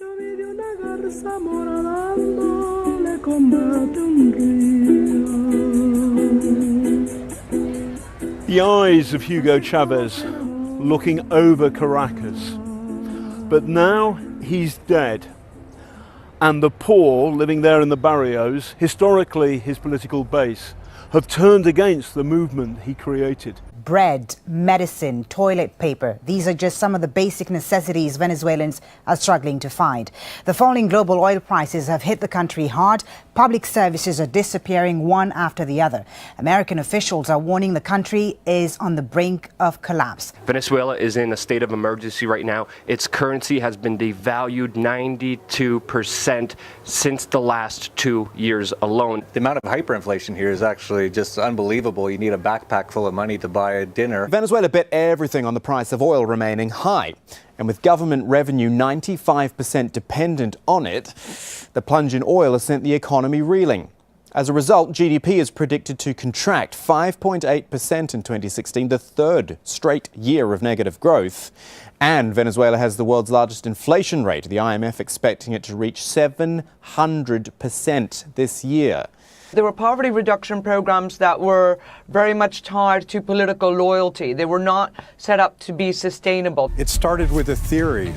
The eyes of Hugo Chavez looking over Caracas. But now he's dead. And the poor living there in the barrios, historically his political base, have turned against the movement he created. Bread, medicine, toilet paper. These are just some of the basic necessities Venezuelans are struggling to find. The falling global oil prices have hit the country hard. Public services are disappearing one after the other. American officials are warning the country is on the brink of collapse. Venezuela is in a state of emergency right now. Its currency has been devalued 92% since the last 2 years alone. The amount of hyperinflation here is actually just unbelievable. You need a backpack full of money to buy a dinner. Venezuela bet everything on the price of oil remaining high. And with government revenue 95% dependent on it, the plunge in oil has sent the economy reeling. As a result, GDP is predicted to contract 5.8% in 2016, the third straight year of negative growth. And Venezuela has the world's largest inflation rate, the IMF expecting it to reach 700% this year. There were poverty reduction programs that were very much tied to political loyalty. They were not set up to be sustainable. It started with a theory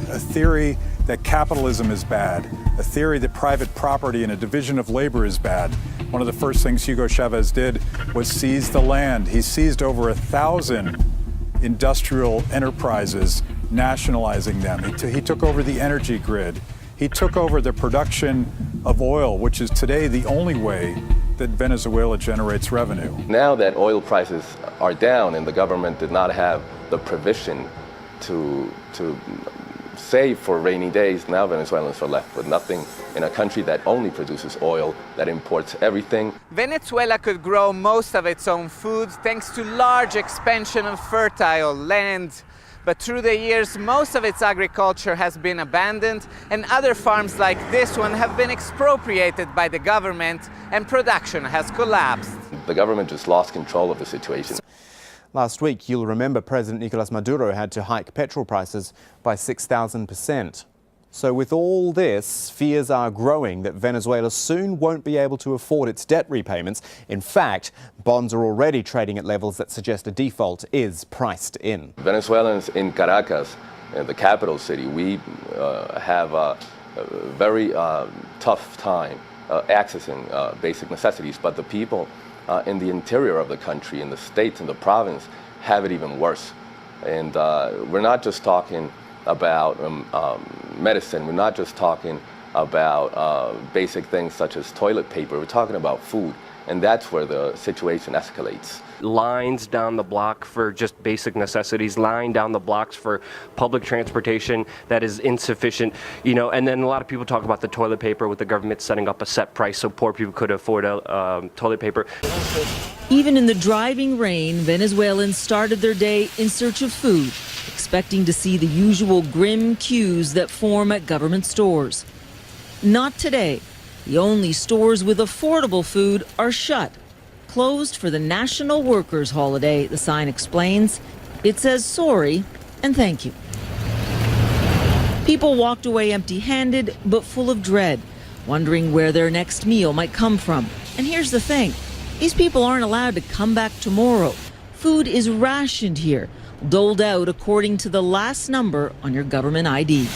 that capitalism is bad, a theory that private property and a division of labor is bad. One of the first things Hugo Chavez did was seize the land. He seized over 1,000 industrial enterprises, nationalizing them. He took over the energy grid. He took over the production of oil, which is today the only way that Venezuela generates revenue. Now that oil prices are down and the government did not have the provision to save for rainy days, now Venezuelans are left with nothing in a country that only produces oil, that imports everything. Venezuela could grow most of its own food thanks to large expansion of fertile land. But through the years, most of its agriculture has been abandoned, and other farms like this one have been expropriated by the government, and production has collapsed. The government just lost control of the situation. Last week, you'll remember President Nicolas Maduro had to hike petrol prices by 6,000%. So with all this, fears are growing that Venezuela soon won't be able to afford its debt repayments. In fact, bonds are already trading at levels that suggest a default is priced in. Venezuelans in Caracas, the capital city, we have a very tough time accessing basic necessities, but the people in the interior of the country, in the states, in the province, have it even worse. And we're not just talking about medicine. We're not just talking about basic things such as toilet paper. We're talking about food, and that's where the situation escalates. Lines down the block for just basic necessities, line down the blocks for public transportation that is insufficient, and then a lot of people talk about the toilet paper with the government setting up a set price so poor people could afford toilet paper. Even in the driving rain, Venezuelans started their day in search of food, expecting to see the usual grim queues that form at government stores. Not today. The only stores with affordable food are shut. Closed for the National Workers' Holiday, the sign explains. It says sorry and thank you. People walked away empty-handed but full of dread, wondering where their next meal might come from. And here's the thing. These people aren't allowed to come back tomorrow. Food is rationed here, doled out according to the last number on your government ID.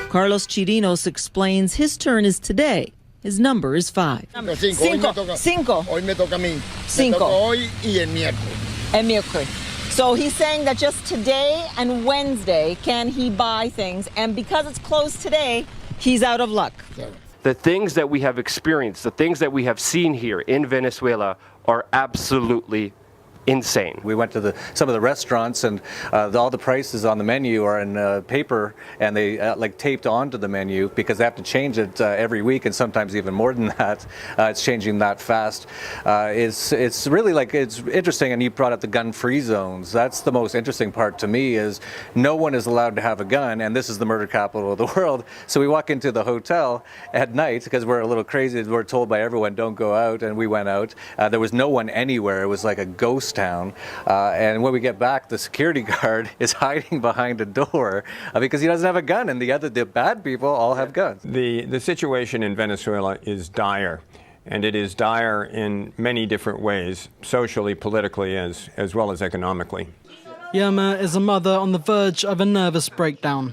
Carlos Chirinos explains his turn is today. His number is 5. Cinco. Hoy me toca a mí. Cinco. Me toca hoy y el miércoles. El miércoles. So he's saying that just today and Wednesday can he buy things, and because it's closed today, he's out of luck. The things that we have experienced, the things that we have seen here in Venezuela are absolutely insane. We went to some of the restaurants, and all the prices on the menu are in paper, and they taped onto the menu because they have to change it every week, and sometimes even more than that. It's changing that fast. It's really it's interesting, and you brought up the gun-free zones. That's the most interesting part to me, is no one is allowed to have a gun, and this is the murder capital of the world. So we walk into the hotel at night because we're a little crazy. We're told by everyone, don't go out, and we went out. There was no one anywhere. It was like a ghost ghost town. And when we get back, the security guard is hiding behind a door because he doesn't have a gun, and the bad people all have guns. The situation in Venezuela is dire, and it is dire in many different ways, socially, politically, as well as economically. Yerma is a mother on the verge of a nervous breakdown.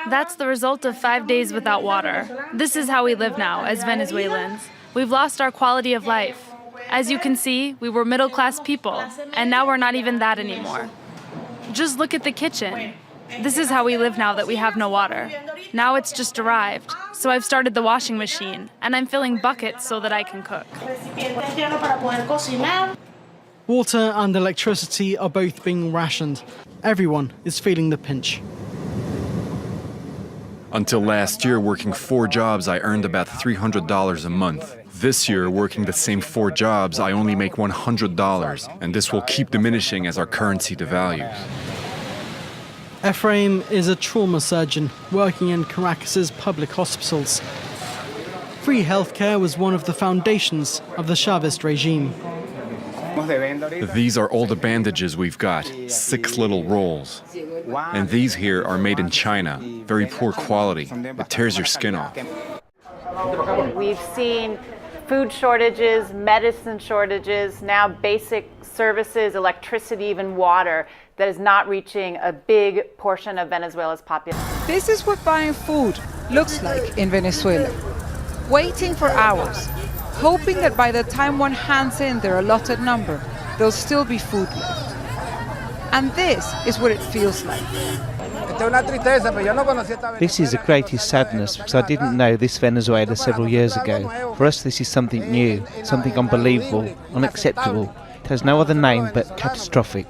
That's the result of 5 days without water. This is how we live now as Venezuelans. We've lost our quality of life. As you can see, we were middle-class people, and now we're not even that anymore. Just look at the kitchen. This is how we live now that we have no water. Now it's just arrived, so I've started the washing machine, and I'm filling buckets so that I can cook. Water and electricity are both being rationed. Everyone is feeling the pinch. Until last year, working 4 jobs, I earned about $300 a month. This year, working the same 4 jobs, I only make $100, and this will keep diminishing as our currency devalues. Ephraim is a trauma surgeon working in Caracas's public hospitals. Free healthcare was one of the foundations of the Chavist regime. These are all the bandages we've got, 6 little rolls. And these here are made in China, very poor quality. It tears your skin off. We've seen food shortages, medicine shortages, now basic services, electricity, even water, that is not reaching a big portion of Venezuela's population. This is what buying food looks like in Venezuela. Waiting for hours, hoping that by the time one hands in their allotted number, there'll still be food left. And this is what it feels like. This is the greatest sadness because I didn't know this Venezuela several years ago. For us, this is something new, something unbelievable, unacceptable. It has no other name but catastrophic.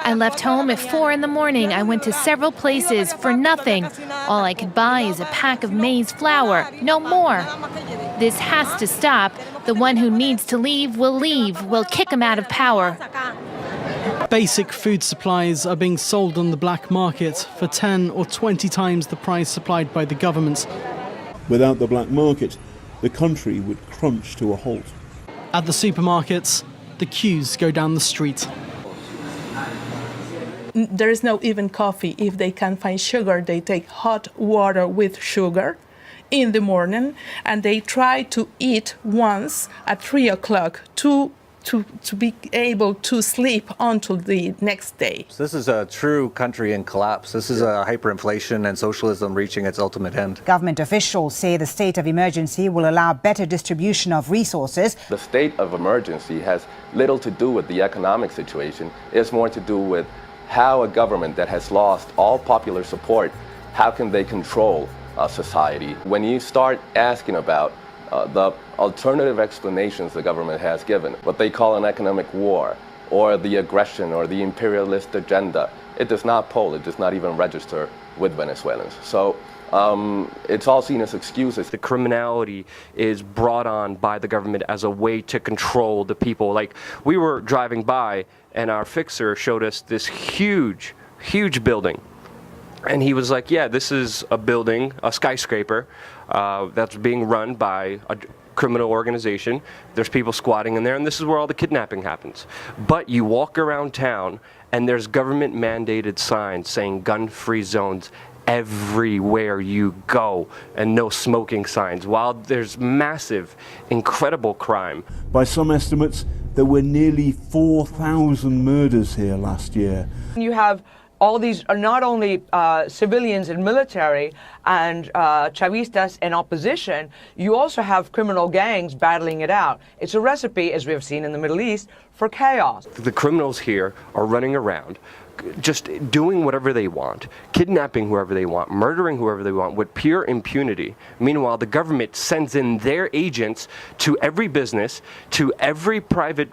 I left home at 4 in the morning. I went to several places for nothing. All I could buy is a pack of maize flour, no more. This has to stop. The one who needs to leave will leave. We'll kick him out of power. Basic food supplies are being sold on the black market for 10 or 20 times the price supplied by the government. Without the black market, the country would crunch to a halt. At the supermarkets, the queues go down the street. There is no even coffee. If they can find sugar, they take hot water with sugar in the morning, and they try to eat once at 3 o'clock to be able to sleep until the next day. So this is a true country in collapse. This is a hyperinflation and socialism reaching its ultimate end. Government officials say the state of emergency will allow better distribution of resources. The state of emergency has little to do with the economic situation. It's more to do with how a government that has lost all popular support, how can they control society? When you start asking about the alternative explanations the government has given, what they call an economic war, or the aggression, or the imperialist agenda, it does not poll, it does not even register with Venezuelans. So it's all seen as excuses. The criminality is brought on by the government as a way to control the people. Like, we were driving by and our fixer showed us this huge building. And he was like, yeah, this is a building, a skyscraper, that's being run by a criminal organization. There's people squatting in there, and this is where all the kidnapping happens. But you walk around town, and there's government-mandated signs saying gun-free zones everywhere you go, and no smoking signs, while there's massive, incredible crime. By some estimates, there were nearly 4,000 murders here last year. You have all these are not only civilians and military and Chavistas in opposition, you also have criminal gangs battling it out. It's a recipe, as we have seen in the Middle East, for chaos. The criminals here are running around, just doing whatever they want, kidnapping whoever they want, murdering whoever they want with pure impunity. Meanwhile, the government sends in their agents to every business, to every private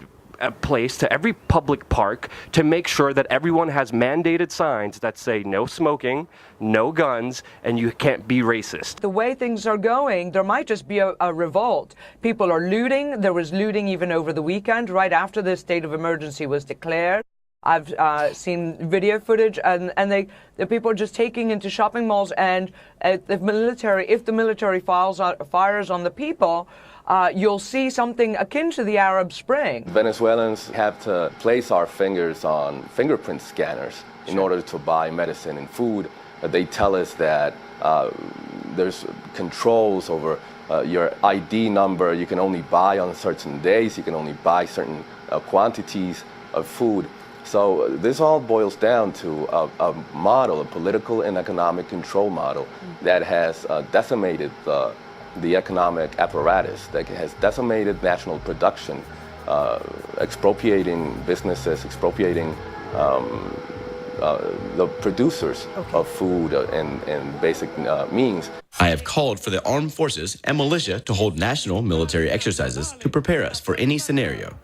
place, to every public park, to make sure that everyone has mandated signs that say no smoking, no guns, and you can't be racist. The way things are going, there might just be a revolt. People are looting. There was looting even over the weekend, right after the state of emergency was declared. I've seen video footage, and the people are just taking into shopping malls, and if the military fires on the people, you'll see something akin to the Arab Spring. Venezuelans have to place our fingers on fingerprint scanners in order to buy medicine and food. They tell us that there's controls over your ID number. You can only buy on certain days. You can only buy certain quantities of food. So this all boils down to a model, a political and economic control model that has decimated the economic apparatus, that has decimated national production, expropriating businesses, expropriating the producers of food and basic means. I have called for the armed forces and militia to hold national military exercises to prepare us for any scenario.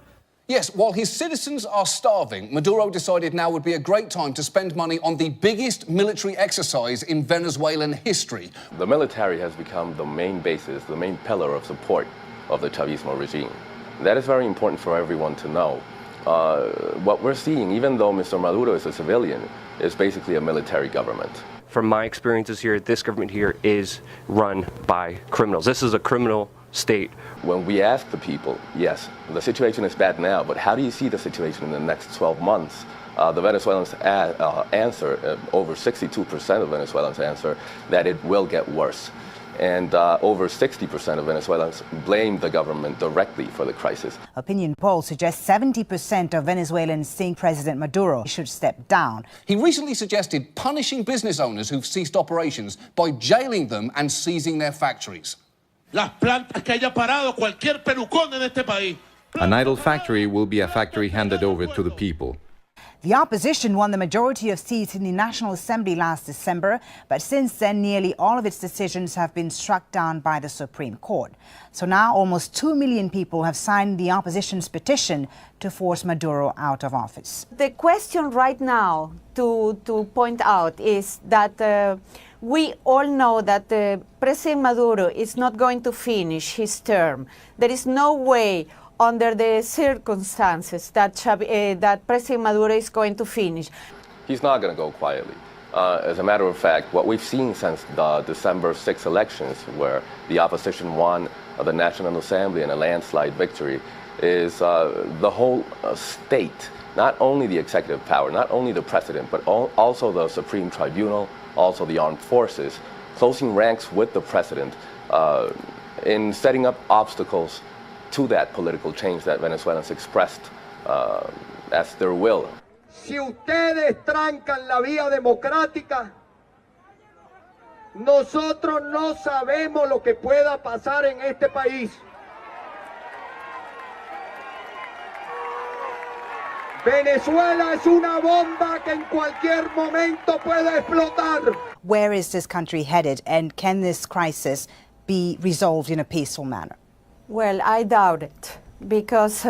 Yes, while his citizens are starving, Maduro decided now would be a great time to spend money on the biggest military exercise in Venezuelan history. The military has become the main basis, the main pillar of support of the Chavismo regime. That is very important for everyone to know. What we're seeing, even though Mr. Maduro is a civilian, is basically a military government. From my experiences here, this government here is run by criminals. This is a criminal state. When we ask the people, yes, the situation is bad now, but how do you see the situation in the next 12 months? The Venezuelans answer, over 62% of Venezuelans answer that it will get worse. And over 60% of Venezuelans blame the government directly for the crisis. Opinion polls suggest 70% of Venezuelans think President Maduro should step down. He recently suggested punishing business owners who've ceased operations by jailing them and seizing their factories. Las plantas que haya parado cualquier pelucón en este país. An idle factory will be a factory handed over to the people. The opposition won the majority of seats in the National Assembly last December, but since then nearly all of its decisions have been struck down by the Supreme Court. So now almost 2 million people have signed the opposition's petition to force Maduro out of office. The question right now to point out is that we all know that President Maduro is not going to finish his term. There is no way under the circumstances that President Maduro is going to finish. He's not going to go quietly. As a matter of fact, what we've seen since the December 6 elections, where the opposition won the National Assembly in a landslide victory, is the whole state, not only the executive power, not only the president, but also the Supreme Tribunal, also the armed forces, closing ranks with the president in setting up obstacles to that political change that Venezuelans expressed as their will. Si ustedes trancan la vía democrática, nosotros no sabemos lo que pueda pasar en este país. Venezuela es una bomba que en cualquier momento puede explotar. Where is this country headed, and can this crisis be resolved in a peaceful manner? Well, I doubt it, because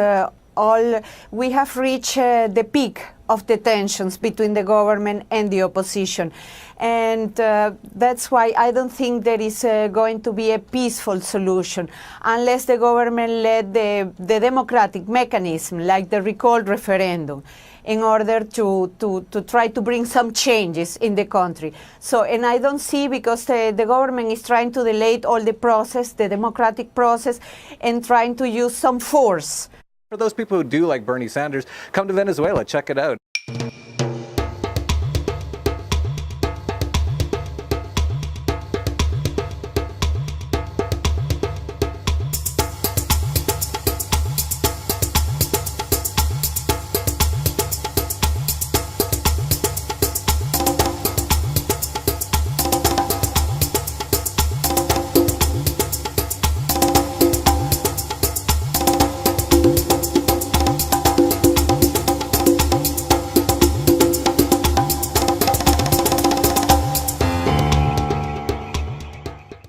we have reached the peak of the tensions between the government and the opposition. And that's why I don't think there is going to be a peaceful solution unless the government led the democratic mechanism, like the recall referendum, in order to try to bring some changes in the country. So, and I don't see, because the government is trying to delay all the process, the democratic process, and trying to use some force. For those people who do like Bernie Sanders, come to Venezuela, check it out.